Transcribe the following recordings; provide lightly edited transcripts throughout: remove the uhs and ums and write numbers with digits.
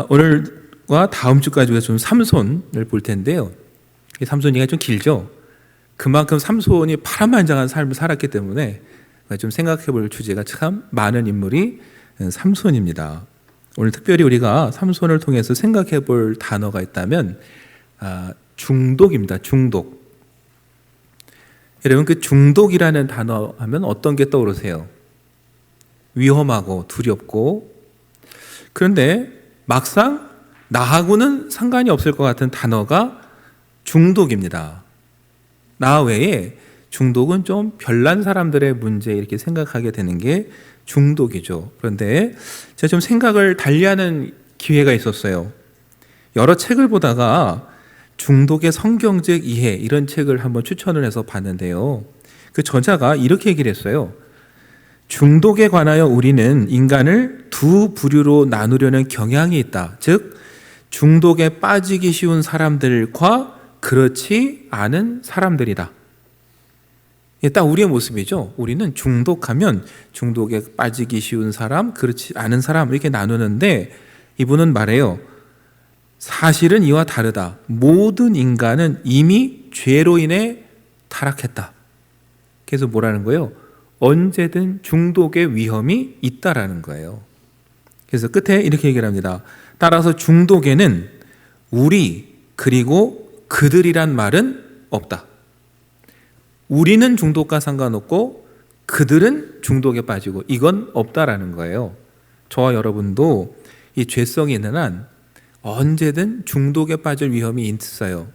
오늘과 다음 주까지 우리가 좀 삼손을 볼 텐데요. 이 삼손 얘기가 좀 길죠. 그만큼 삼손이 파란만장한 삶을 살았기 때문에 좀 생각해 볼 주제가 참 많은 인물이 삼손입니다. 오늘 특별히 우리가 삼손을 통해서 생각해 볼 단어가 있다면 중독입니다. 중독. 여러분, 그 중독이라는 단어 하면 어떤 게 떠오르세요? 위험하고 두렵고, 그런데 막상 나하고는 상관이 없을 것 같은 단어가 중독입니다. 나 외에 중독은 좀 별난 사람들의 문제 이렇게 생각하게 되는 게 중독이죠. 그런데 제가 좀 생각을 달리하는 기회가 있었어요. 여러 책을 보다가 중독의 성경적 이해 이런 책을 한번 추천을 해서 봤는데요. 그 저자가 이렇게 얘기를 했어요. 중독에 관하여 우리는 인간을 두 부류로 나누려는 경향이 있다. 즉 중독에 빠지기 쉬운 사람들과 그렇지 않은 사람들이다. 이게 딱 우리의 모습이죠. 우리는 중독하면 중독에 빠지기 쉬운 사람, 그렇지 않은 사람 이렇게 나누는데 이분은 말해요. 사실은 이와 다르다. 모든 인간은 이미 죄로 인해 타락했다. 그래서 뭐라는 거예요? 언제든 중독의 위험이 있다라는 거예요. 그래서 끝에 이렇게 얘기를 합니다. 따라서 중독에는 우리 그리고 그들이란 말은 없다. 우리는 중독과 상관없고 그들은 중독에 빠지고 이건 없다라는 거예요. 저와 여러분도 이 죄성이 있는 한 언제든 중독에 빠질 위험이 있어요.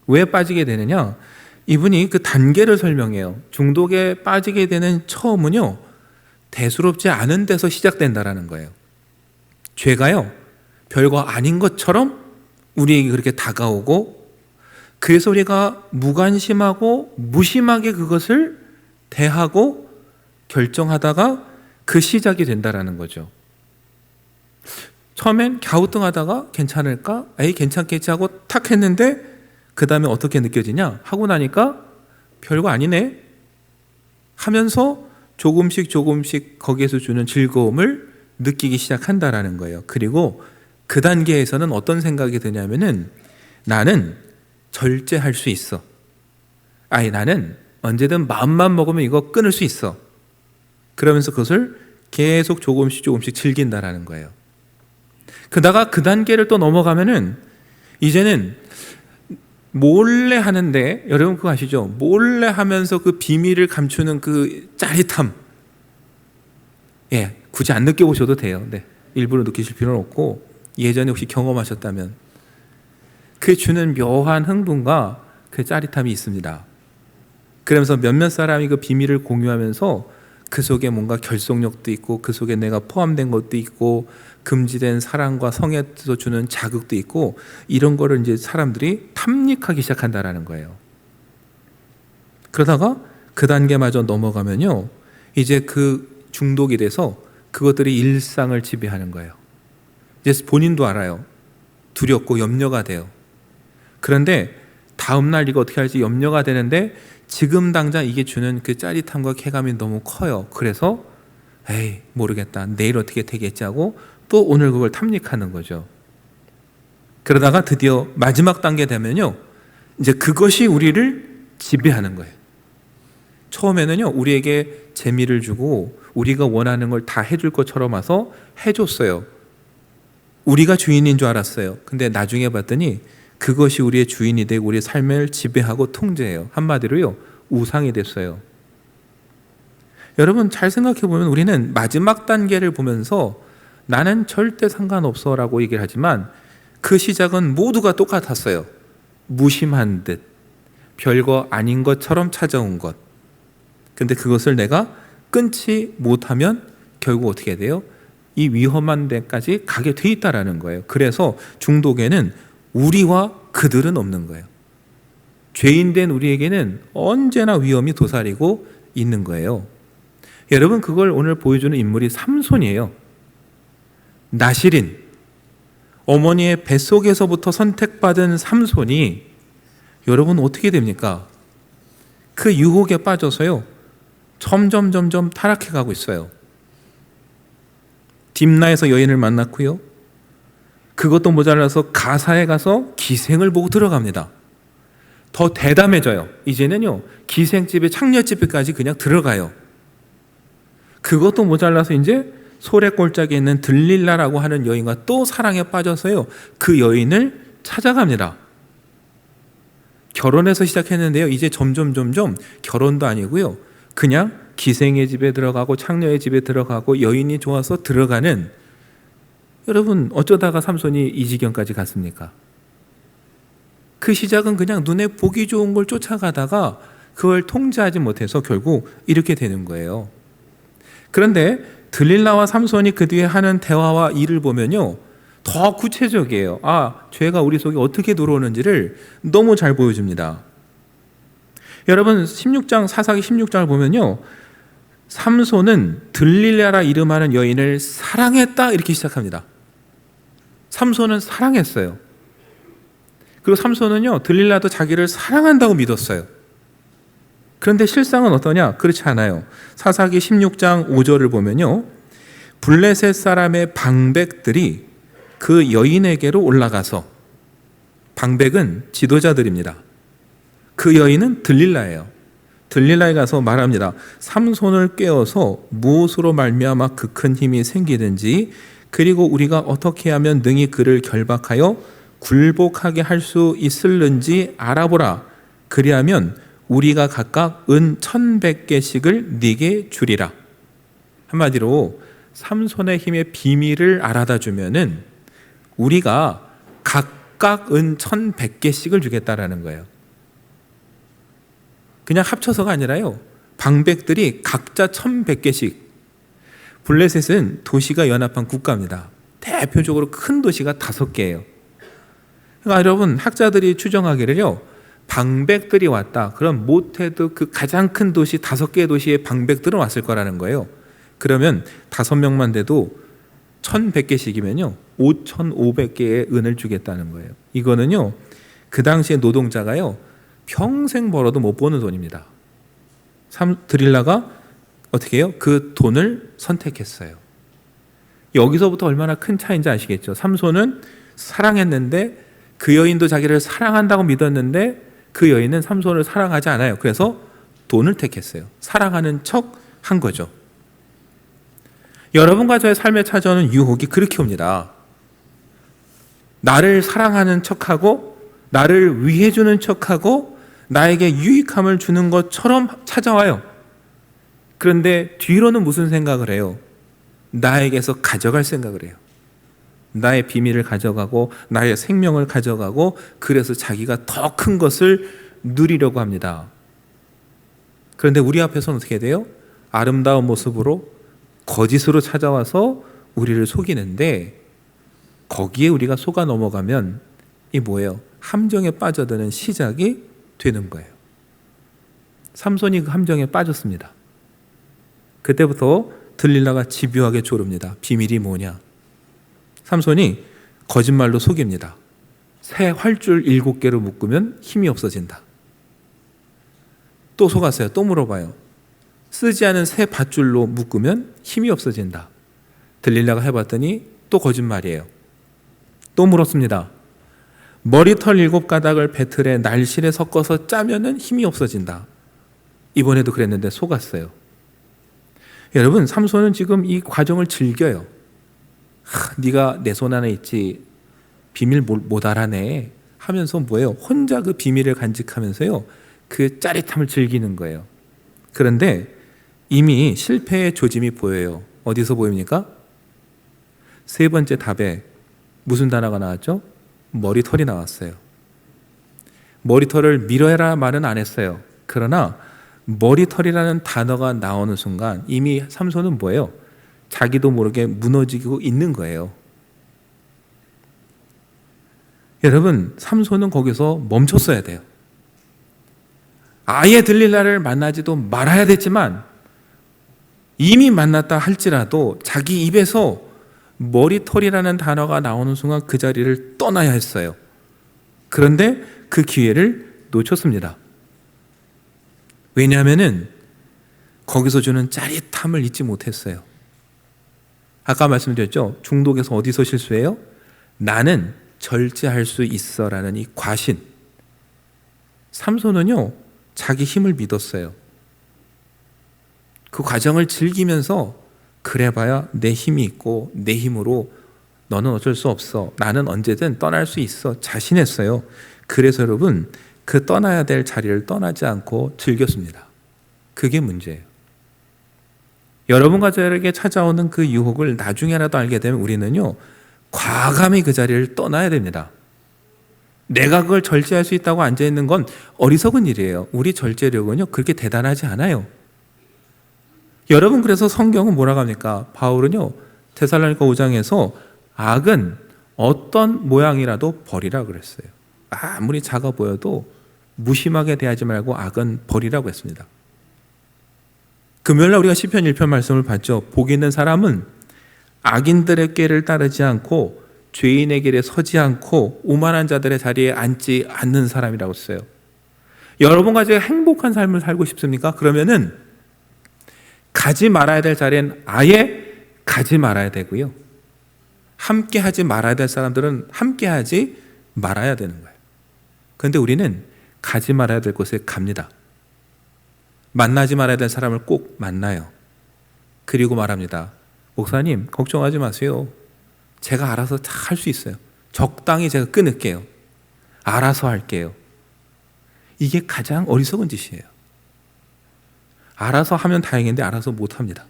왜 빠지게 되느냐? 이분이 그 단계를 설명해요. 중독에 빠지게 되는 처음은요, 대수롭지 않은 데서 시작된다라는 거예요. 죄가요, 별거 아닌 것처럼 우리에게 그렇게 다가오고, 그래서 우리가 무관심하고 무심하게 그것을 대하고 결정하다가 그 시작이 된다라는 거죠. 처음엔 갸우뚱하다가 괜찮을까? 에이 괜찮겠지 하고 탁 했는데 그 다음에 어떻게 느껴지냐? 하고 나니까 별거 아니네 하면서 조금씩 거기에서 주는 즐거움을 느끼기 시작한다라는 거예요. 그리고 그 단계에서는 어떤 생각이 드냐면은 나는 절제할 수 있어. 나는 언제든 마음만 먹으면 이거 끊을 수 있어. 그러면서 그것을 계속 조금씩 즐긴다라는 거예요. 그러다가 그 단계를 또 넘어가면은 이제는 몰래 하는데, 여러분 그거 아시죠? 몰래 하면서 그 비밀을 감추는 그 짜릿함. 굳이 안 느껴보셔도 돼요. 네, 일부러 느끼실 필요는 없고 예전에 혹시 경험하셨다면 그게 주는 묘한 흥분과 그 짜릿함이 있습니다. 그러면서 몇몇 사람이 그 비밀을 공유하면서 그 속에 뭔가 결속력도 있고 그 속에 내가 포함된 것도 있고 금지된 사랑과 성에서 주는 자극도 있고 이런 거를 이제 사람들이 탐닉하기 시작한다라는 거예요. 그러다가 그 단계마저 넘어가면요, 이제 그 중독이 돼서 그것들이 일상을 지배하는 거예요. 이제 본인도 알아요. 두렵고 염려가 돼요. 그런데 다음날 이거 어떻게 할지 염려가 되는데 지금 당장 이게 주는 그 짜릿함과 쾌감이 너무 커요. 그래서 모르겠다, 내일 어떻게 되겠지 하고 또 오늘 그걸 탐닉하는 거죠. 그러다가 드디어 마지막 단계 되면요, 이제 그것이 우리를 지배하는 거예요. 처음에는요, 우리에게 재미를 주고 우리가 원하는 걸 다 해줄 것처럼 와서 해줬어요. 우리가 주인인 줄 알았어요. 근데 나중에 봤더니 그것이 우리의 주인이 되고 우리의 삶을 지배하고 통제해요. 한마디로요, 우상이 됐어요. 여러분 잘 생각해 보면 우리는 마지막 단계를 보면서 나는 절대 상관없어 라고 얘기를 하지만 그 시작은 모두가 똑같았어요. 무심한 듯, 별거 아닌 것처럼 찾아온 것. 근데 그것을 내가 끊지 못하면 결국 어떻게 돼요? 이 위험한 데까지 가게 돼 있다라는 거예요. 그래서 중독에는 우리와 그들은 없는 거예요. 죄인된 우리에게는 언제나 위험이 도사리고 있는 거예요. 여러분, 그걸 오늘 보여주는 인물이 삼손이에요. 나실인, 어머니의 뱃속에서부터 선택받은 삼손이 여러분 어떻게 됩니까? 그 유혹에 빠져서요, 점점 타락해 가고 있어요. 딥나에서 여인을 만났고요, 그것도 모자라서 가사에 가서 기생을 보고 들어갑니다. 더 대담해져요. 이제는요, 기생집에 창녀집에까지 그냥 들어가요. 그것도 모자라서 이제 소래골짜기에 있는 들릴라라고 하는 여인과 또 사랑에 빠져서요, 그 여인을 찾아갑니다. 결혼해서 시작했는데요, 이제 점점 결혼도 아니고요, 그냥 기생의 집에 들어가고 창녀의 집에 들어가고 여인이 좋아서 들어가는, 여러분 어쩌다가 삼손이 이 지경까지 갔습니까? 그 시작은 그냥 눈에 보기 좋은 걸 쫓아가다가 그걸 통제하지 못해서 결국 이렇게 되는 거예요. 그런데 들릴라와 삼손이 그 뒤에 하는 대화와 일을 보면요, 더 구체적이에요. 죄가 우리 속에 어떻게 들어오는지를 너무 잘 보여줍니다. 여러분 16장, 사사기 16장을 보면요, 삼손은 들릴라라 이름하는 여인을 사랑했다 이렇게 시작합니다. 삼손은 사랑했어요. 그리고 삼손은요, 들릴라도 자기를 사랑한다고 믿었어요. 그런데 실상은 어떠냐? 그렇지 않아요. 사사기 16장 5절을 보면요, 블레셋 사람의 방백들이 그 여인에게로 올라가서, 방백은 지도자들입니다. 그 여인은 들릴라예요. 들릴라에 가서 말합니다. 삼손을 깨워서 무엇으로 말미암아 그 큰 힘이 생기든지, 그리고 우리가 어떻게 하면 능히 그를 결박하여 굴복하게 할 수 있을는지 알아보라. 그리하면 우리가 각각 은 1,100개씩을 네게 주리라. 한마디로 삼손의 힘의 비밀을 알아다 주면은 우리가 각각 은 1,100개씩을 주겠다라는 거예요. 그냥 합쳐서가 아니라요, 방백들이 각자 1,100개씩. 블레셋은 도시가 연합한 국가입니다. 대표적으로 큰 도시가 5개예요. 그러니까 여러분, 학자들이 추정하기를요, 방백들이 왔다, 그럼 못해도 그 가장 큰 도시 5개의 도시에 방백들은 왔을 거라는 거예요. 그러면 5명만 돼도 1,100개씩이면요 5,500개의 은을 주겠다는 거예요. 이거는요, 그 당시에 노동자가요 평생 벌어도 못 버는 돈입니다. 드릴라가 어떻게 해요? 그 돈을 선택했어요. 여기서부터 얼마나 큰 차이인지 아시겠죠? 삼손은 사랑했는데, 그 여인도 자기를 사랑한다고 믿었는데 그 여인은 삼손을 사랑하지 않아요. 그래서 돈을 택했어요. 사랑하는 척 한 거죠. 여러분과 저의 삶에 찾아오는 유혹이 그렇게 옵니다. 나를 사랑하는 척하고 나를 위해주는 척하고 나에게 유익함을 주는 것처럼 찾아와요. 그런데 뒤로는 무슨 생각을 해요? 나에게서 가져갈 생각을 해요. 나의 비밀을 가져가고 나의 생명을 가져가고, 그래서 자기가 더 큰 것을 누리려고 합니다. 그런데 우리 앞에서는 어떻게 돼요? 아름다운 모습으로 거짓으로 찾아와서 우리를 속이는데, 거기에 우리가 속아 넘어가면 이 뭐예요? 함정에 빠져드는 시작이 되는 거예요. 삼손이 그 함정에 빠졌습니다. 그때부터 들릴라가 집요하게 조릅니다. 비밀이 뭐냐? 삼손이 거짓말로 속입니다. 새 활줄 7개로 묶으면 힘이 없어진다. 또 속았어요. 또 물어봐요. 쓰지 않은 새 밧줄로 묶으면 힘이 없어진다. 들릴라가 해봤더니 또 거짓말이에요. 또 물었습니다. 머리털 7가닥을 배틀에 날실에 섞어서 짜면은 힘이 없어진다. 이번에도 그랬는데 속았어요. 여러분, 삼손은 지금 이 과정을 즐겨요. 네가 내 손 안에 있지, 비밀 못 알아내 하면서 뭐예요? 혼자 그 비밀을 간직하면서요, 그 짜릿함을 즐기는 거예요. 그런데 이미 실패의 조짐이 보여요. 어디서 보입니까? 3번째 답에 무슨 단어가 나왔죠? 머리털이 나왔어요. 머리털을 밀어라 말은 안 했어요. 그러나 머리털이라는 단어가 나오는 순간 이미 삼손은 뭐예요? 자기도 모르게 무너지고 있는 거예요. 여러분, 삼손은 거기서 멈췄어야 돼요. 아예 들릴라를 만나지도 말아야 됐지만, 이미 만났다 할지라도 자기 입에서 머리털이라는 단어가 나오는 순간 그 자리를 떠나야 했어요. 그런데 그 기회를 놓쳤습니다. 왜냐하면은 거기서 주는 짜릿함을 잊지 못했어요. 아까 말씀드렸죠? 중독에서 어디서 실수해요? 나는 절제할 수 있어라는 이 과신. 삼손은요, 자기 힘을 믿었어요. 그 과정을 즐기면서 그래봐야 내 힘이 있고 내 힘으로 너는 어쩔 수 없어. 나는 언제든 떠날 수 있어. 자신했어요. 그래서 여러분, 그 떠나야 될 자리를 떠나지 않고 즐겼습니다. 그게 문제예요. 여러분과 저에게 찾아오는 그 유혹을 나중에라도 알게 되면 우리는요, 과감히 그 자리를 떠나야 됩니다. 내가 그걸 절제할 수 있다고 앉아있는 건 어리석은 일이에요. 우리 절제력은요, 그렇게 대단하지 않아요. 여러분, 그래서 성경은 뭐라고 합니까? 바울은요, 데살로니가 5장에서 악은 어떤 모양이라도 버리라 그랬어요. 아무리 작아 보여도 무심하게 대하지 말고 악은 버리라고 했습니다. 금요일날 우리가 시편 1편 말씀을 봤죠. 복 있는 사람은 악인들의 꾀를 따르지 않고 죄인의 길에 서지 않고 오만한 자들의 자리에 앉지 않는 사람이라고 했어요. 여러분과 제가 행복한 삶을 살고 싶습니까? 그러면은 가지 말아야 될 자리엔 아예 가지 말아야 되고요. 함께 하지 말아야 될 사람들은 함께 하지 말아야 되는 거예요. 그런데 우리는 가지 말아야 될 곳에 갑니다. 만나지 말아야 될 사람을 꼭 만나요. 그리고 말합니다. 목사님, 걱정하지 마세요. 제가 알아서 다 할 수 있어요. 적당히 제가 끊을게요. 알아서 할게요. 이게 가장 어리석은 짓이에요. 알아서 하면 다행인데 알아서 못합니다.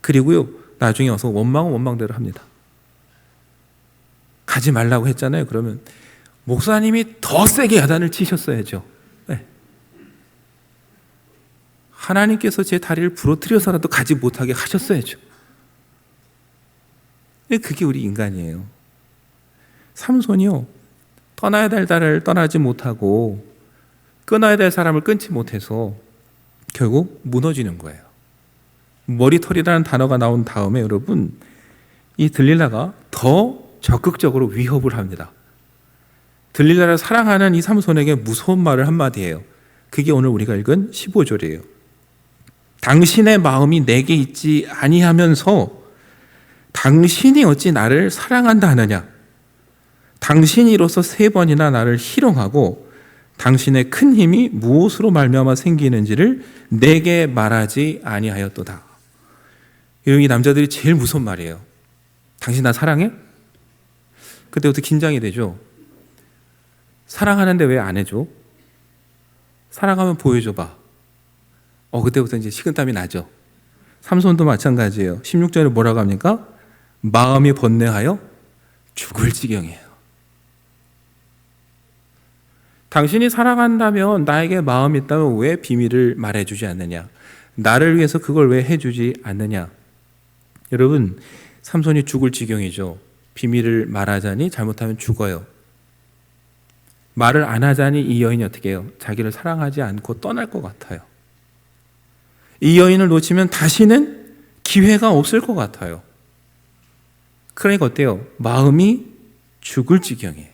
그리고요, 나중에 와서 원망은 원망대로 합니다. 가지 말라고 했잖아요. 그러면 목사님이 더 세게 야단을 치셨어야죠. 네. 하나님께서 제 다리를 부러뜨려서라도 가지 못하게 하셨어야죠. 그게 우리 인간이에요. 삼손이요, 떠나야 될 자를 떠나지 못하고 끊어야 될 사람을 끊지 못해서 결국 무너지는 거예요. 머리털이라는 단어가 나온 다음에 여러분, 이 들릴라가 더 적극적으로 위협을 합니다. 들릴라를 사랑하는 이 삼손에게 무서운 말을 한마디 해요. 그게 오늘 우리가 읽은 15절이에요. 당신의 마음이 내게 있지 아니하면서 당신이 어찌 나를 사랑한다 하느냐? 당신이 이로써 3번이나 나를 희롱하고 당신의 큰 힘이 무엇으로 말미암아 생기는지를 내게 말하지 아니하였도다. 이 남자들이 제일 무서운 말이에요. 당신 나 사랑해? 그때부터 긴장이 되죠. 사랑하는데 왜 안 해줘? 사랑하면 보여줘봐. 그때부터 이제 식은땀이 나죠. 삼손도 마찬가지예요. 16절에 뭐라고 합니까? 마음이 번뇌하여 죽을 지경이에요. 당신이 사랑한다면, 나에게 마음이 있다면 왜 비밀을 말해주지 않느냐? 나를 위해서 그걸 왜 해주지 않느냐? 여러분, 삼손이 죽을 지경이죠. 비밀을 말하자니 잘못하면 죽어요. 말을 안 하자니 이 여인이 어떻게 해요? 자기를 사랑하지 않고 떠날 것 같아요. 이 여인을 놓치면 다시는 기회가 없을 것 같아요. 그러니까 어때요? 마음이 죽을 지경이에요.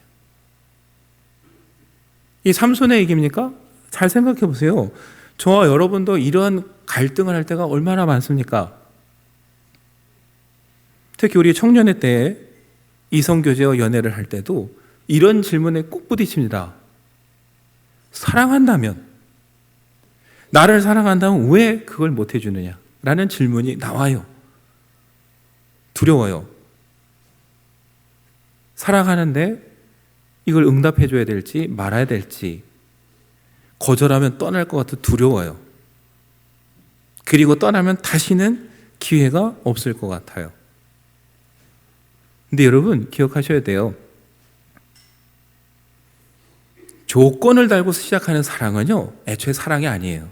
이 삼손의 얘기입니까? 잘 생각해 보세요. 저와 여러분도 이런 갈등을 할 때가 얼마나 많습니까? 특히 우리 청년회 때 이성교제와 연애를 할 때도 이런 질문에 꼭 부딪힙니다. 사랑한다면, 나를 사랑한다면 왜 그걸 못 해주느냐? 라는 질문이 나와요. 두려워요. 사랑하는데 이걸 응답해줘야 될지 말아야 될지, 거절하면 떠날 것 같아 두려워요. 그리고 떠나면 다시는 기회가 없을 것 같아요. 근데 여러분 기억하셔야 돼요. 조건을 달고 시작하는 사랑은요, 애초에 사랑이 아니에요.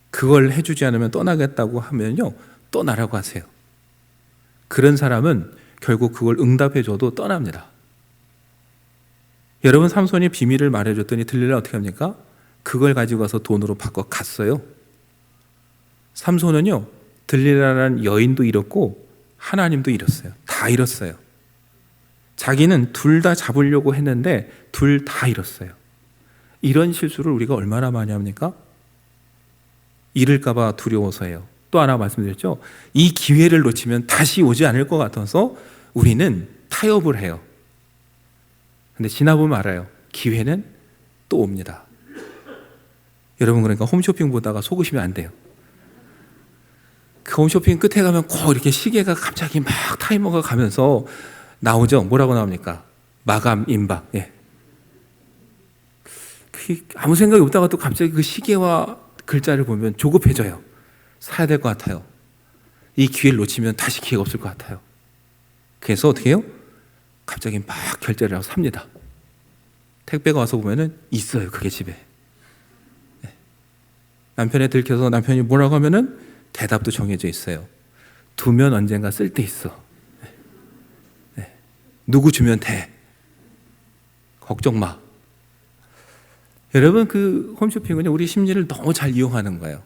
그걸 해주지 않으면 떠나겠다고 하면요, 떠나라고 하세요. 그런 사람은 결국 그걸 응답해줘도 떠납니다. 여러분, 삼손이 비밀을 말해줬더니 들릴라 어떻게 합니까? 그걸 가지고 가서 돈으로 바꿔 갔어요. 삼손은요, 들릴라라는 여인도 잃었고 하나님도 잃었어요. 다 잃었어요. 자기는 둘 다 잡으려고 했는데 둘 다 잃었어요. 이런 실수를 우리가 얼마나 많이 합니까? 잃을까 봐 두려워서예요. 또 하나 말씀드렸죠. 이 기회를 놓치면 다시 오지 않을 것 같아서 우리는 타협을 해요. 근데 지나보면 알아요. 기회는 또 옵니다. 여러분, 그러니까 홈쇼핑 보다가 속으시면 안 돼요. 그 홈쇼핑 끝에 가면 꼭 이렇게 시계가 갑자기 막 타이머가 가면서 나오죠. 뭐라고 나옵니까? 마감 임박. 예. 아무 생각이 없다가 또 갑자기 그 시계와 글자를 보면 조급해져요. 사야 될 것 같아요. 이 기회를 놓치면 다시 기회가 없을 것 같아요. 그래서 어떻게 해요? 갑자기 막 결제를 하고 삽니다. 택배가 와서 보면은 있어요. 그게 집에. 네. 남편에 들켜서 남편이 뭐라고 하면은 대답도 정해져 있어요. 두면 언젠가 쓸 때 있어. 네. 네. 누구 주면 돼. 걱정 마. 여러분, 그 홈쇼핑은요, 우리 심리를 너무 잘 이용하는 거예요.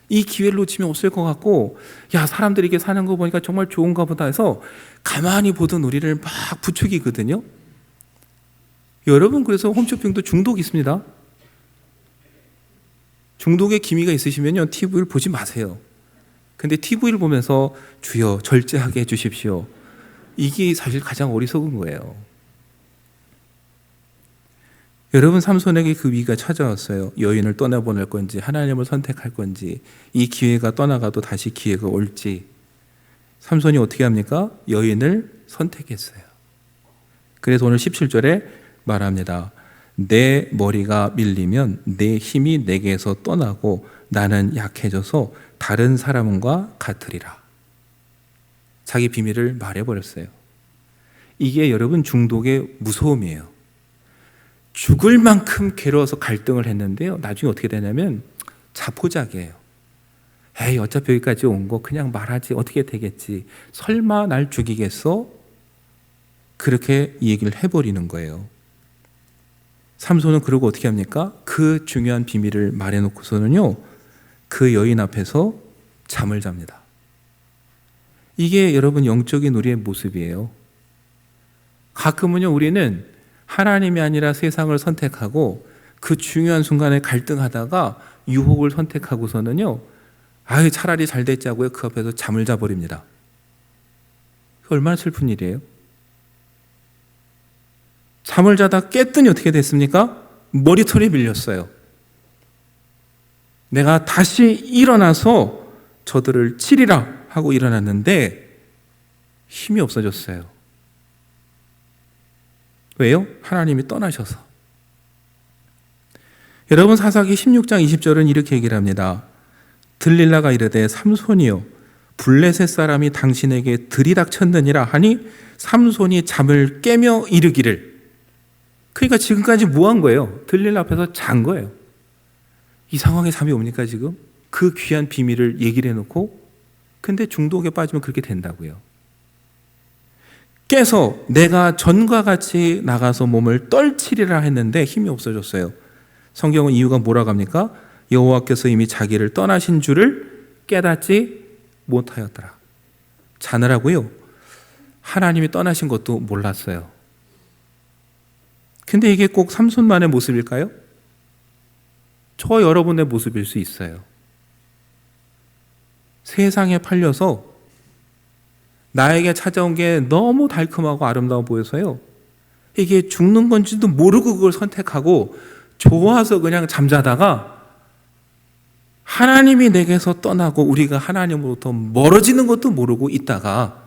이 기회를 놓치면 없을 것 같고, 야, 사람들이 이게 사는 거 보니까 정말 좋은가 보다 해서 가만히 보던 우리를 막 부추기거든요. 여러분, 그래서 홈쇼핑도 중독이 있습니다. 중독의 기미가 있으시면요, TV를 보지 마세요. 근데 TV를 보면서 주여 절제하게 해주십시오. 이게 사실 가장 어리석은 거예요. 여러분, 삼손에게 그 위기가 찾아왔어요. 여인을 떠나보낼 건지 하나님을 선택할 건지, 이 기회가 떠나가도 다시 기회가 올지. 삼손이 어떻게 합니까? 여인을 선택했어요. 그래서 오늘 17절에 말합니다. 내 머리가 밀리면 내 힘이 내게서 떠나고 나는 약해져서 다른 사람과 같으리라. 자기 비밀을 말해버렸어요. 이게 여러분 중독의 무서움이에요. 죽을 만큼 괴로워서 갈등을 했는데요, 나중에 어떻게 되냐면 자포자기예요. 에이, 어차피 여기까지 온 거 그냥 말하지, 어떻게 되겠지, 설마 날 죽이겠어? 그렇게 얘기를 해버리는 거예요. 삼손은 그러고 어떻게 합니까? 그 중요한 비밀을 말해놓고서는요, 그 여인 앞에서 잠을 잡니다. 이게 여러분 영적인 우리의 모습이에요. 가끔은요, 우리는 하나님이 아니라 세상을 선택하고 그 중요한 순간에 갈등하다가 유혹을 선택하고서는요, 아유, 차라리 잘 됐자고요, 그 앞에서 잠을 자버립니다. 얼마나 슬픈 일이에요. 잠을 자다 깼더니 어떻게 됐습니까? 머리털이 밀렸어요. 내가 다시 일어나서 저들을 치리라 하고 일어났는데 힘이 없어졌어요. 왜요? 하나님이 떠나셔서. 여러분, 사사기 16장 20절은 이렇게 얘기를 합니다. 들릴라가 이르되 삼손이요, 블레셋 사람이 당신에게 들이닥쳤느니라 하니 삼손이 잠을 깨며 이르기를. 그러니까 지금까지 뭐 한 거예요? 들릴라 앞에서 잔 거예요. 이 상황에 잠이 옵니까 지금? 그 귀한 비밀을 얘기를 해놓고. 근데 중독에 빠지면 그렇게 된다고요. 깨서 내가 전과 같이 나가서 몸을 떨치리라 했는데 힘이 없어졌어요. 성경은 이유가 뭐라고 합니까? 여호와께서 이미 자기를 떠나신 줄을 깨닫지 못하였더라. 자느라고요, 하나님이 떠나신 것도 몰랐어요. 근데 이게 꼭 삼손만의 모습일까요? 저 여러분의 모습일 수 있어요. 세상에 팔려서 나에게 찾아온 게 너무 달콤하고 아름다워 보여서요, 이게 죽는 건지도 모르고 그걸 선택하고 좋아서 그냥 잠자다가 하나님이 내게서 떠나고 우리가 하나님으로부터 멀어지는 것도 모르고 있다가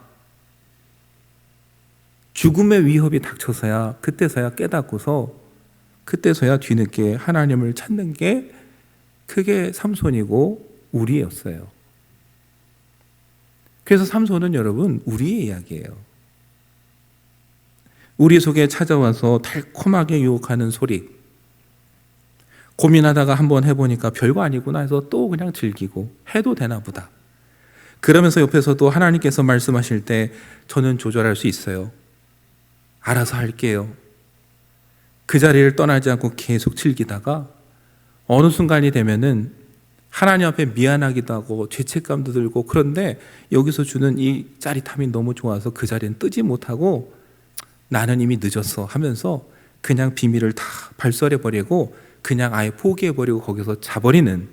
죽음의 위협이 닥쳐서야, 그때서야 깨닫고서 그때서야 뒤늦게 하나님을 찾는 게 그게 삼손이고 우리였어요. 그래서 삼손은 여러분 우리의 이야기예요. 우리 속에 찾아와서 달콤하게 유혹하는 소리, 고민하다가 한번 해보니까 별거 아니구나 해서 또 그냥 즐기고 해도 되나 보다. 그러면서 옆에서도 하나님께서 말씀하실 때 저는 조절할 수 있어요. 알아서 할게요. 그 자리를 떠나지 않고 계속 즐기다가 어느 순간이 되면은 하나님 앞에 미안하기도 하고 죄책감도 들고, 그런데 여기서 주는 이 짜릿함이 너무 좋아서 그 자리는 뜨지 못하고 나는 이미 늦었어 하면서 그냥 비밀을 다 발설해버리고 그냥 아예 포기해버리고 거기서 자버리는,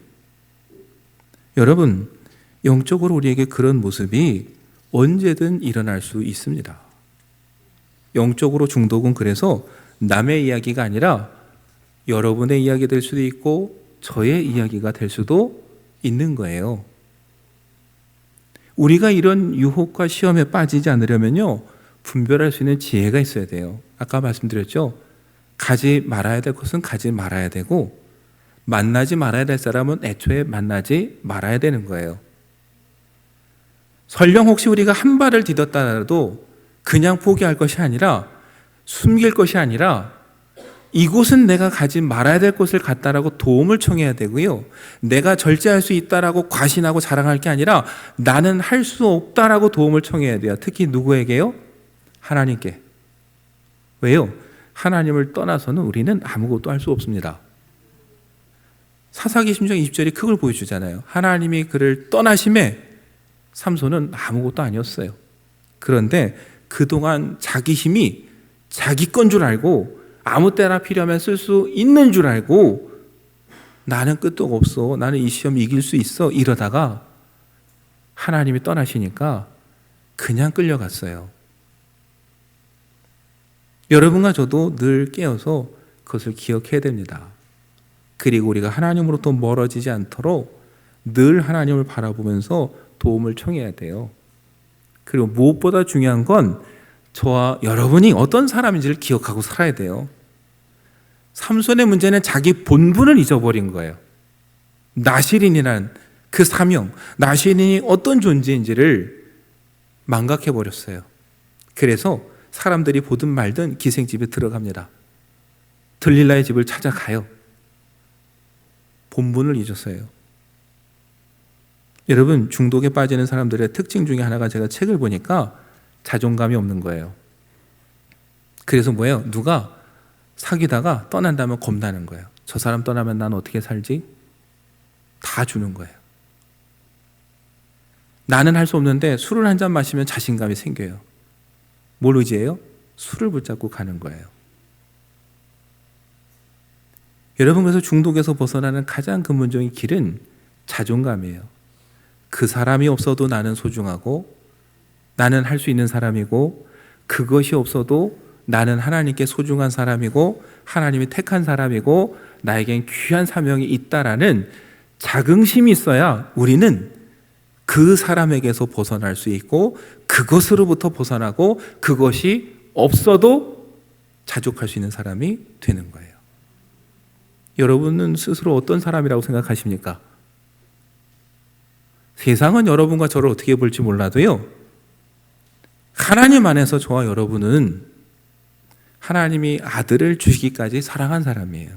여러분 영적으로 우리에게 그런 모습이 언제든 일어날 수 있습니다. 영적으로 중독은 그래서 남의 이야기가 아니라 여러분의 이야기 될 수도 있고 저의 이야기가 될 수도 있는 거예요. 우리가 이런 유혹과 시험에 빠지지 않으려면요, 분별할 수 있는 지혜가 있어야 돼요. 아까 말씀드렸죠? 가지 말아야 될 것은 가지 말아야 되고 만나지 말아야 될 사람은 애초에 만나지 말아야 되는 거예요. 설령 혹시 우리가 한 발을 디뎠다라도 그냥 포기할 것이 아니라, 숨길 것이 아니라 이곳은 내가 가지 말아야 될 곳을 갔다라고 도움을 청해야 되고요. 내가 절제할 수 있다라고 과신하고 자랑할 게 아니라 나는 할 수 없다라고 도움을 청해야 돼요. 특히 누구에게요? 하나님께. 왜요? 하나님을 떠나서는 우리는 아무것도 할 수 없습니다. 사사기 10장 20절이 그걸 보여주잖아요. 하나님이 그를 떠나심에 삼손은 아무것도 아니었어요. 그런데 그동안 자기 힘이 자기 건 줄 알고 아무 때나 필요하면 쓸 수 있는 줄 알고 나는 끄떡 없어, 나는 이 시험 이길 수 있어 이러다가 하나님이 떠나시니까 그냥 끌려갔어요. 여러분과 저도 늘 깨어서 그것을 기억해야 됩니다. 그리고 우리가 하나님으로부터 멀어지지 않도록 늘 하나님을 바라보면서 도움을 청해야 돼요. 그리고 무엇보다 중요한 건 저와 여러분이 어떤 사람인지를 기억하고 살아야 돼요. 삼손의 문제는 자기 본분을 잊어버린 거예요. 나실인이라는 그 사명, 나실인이 어떤 존재인지를 망각해버렸어요. 그래서 사람들이 보든 말든 기생집에 들어갑니다. 들릴라의 집을 찾아가요. 본분을 잊었어요. 여러분, 중독에 빠지는 사람들의 특징 중에 하나가 제가 책을 보니까 자존감이 없는 거예요. 그래서 뭐예요? 누가 사귀다가 떠난다면 겁나는 거예요. 저 사람 떠나면 난 어떻게 살지? 다 주는 거예요. 나는 할 수 없는데 술을 한 잔 마시면 자신감이 생겨요. 뭘 의지해요? 술을 붙잡고 가는 거예요. 여러분, 그래서 중독에서 벗어나는 가장 근본적인 길은 자존감이에요. 그 사람이 없어도 나는 소중하고 나는 할 수 있는 사람이고 그것이 없어도 나는 하나님께 소중한 사람이고 하나님이 택한 사람이고 나에겐 귀한 사명이 있다라는 자긍심이 있어야 우리는 그 사람에게서 벗어날 수 있고 그것으로부터 벗어나고 그것이 없어도 자족할 수 있는 사람이 되는 거예요. 여러분은 스스로 어떤 사람이라고 생각하십니까? 세상은 여러분과 저를 어떻게 볼지 몰라도요, 하나님 안에서 저와 여러분은 하나님이 아들을 주시기까지 사랑한 사람이에요.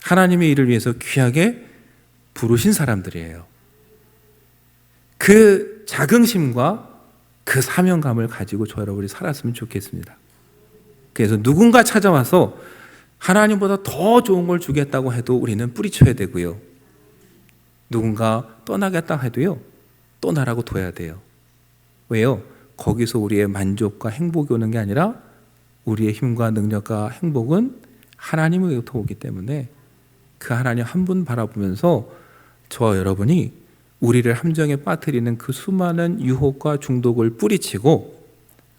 하나님의 일을 위해서 귀하게 부르신 사람들이에요. 그 자긍심과 그 사명감을 가지고 저 여러분이 살았으면 좋겠습니다. 그래서 누군가 찾아와서 하나님보다 더 좋은 걸 주겠다고 해도 우리는 뿌리쳐야 되고요. 누군가 떠나겠다 해도요, 떠나라고 둬야 돼요. 왜요? 거기서 우리의 만족과 행복이 오는 게 아니라 우리의 힘과 능력과 행복은 하나님으로부터 오기 때문에 그 하나님 한 분 바라보면서 저와 여러분이 우리를 함정에 빠뜨리는 그 수많은 유혹과 중독을 뿌리치고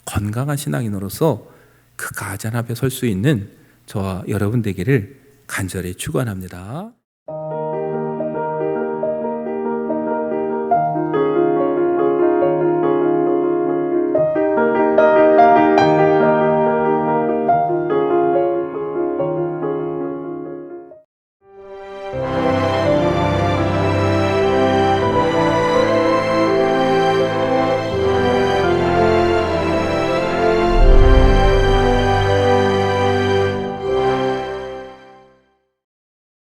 건강한 신앙인으로서 그 가장 앞에 설 수 있는 저와 여러분 되기를 간절히 축원합니다.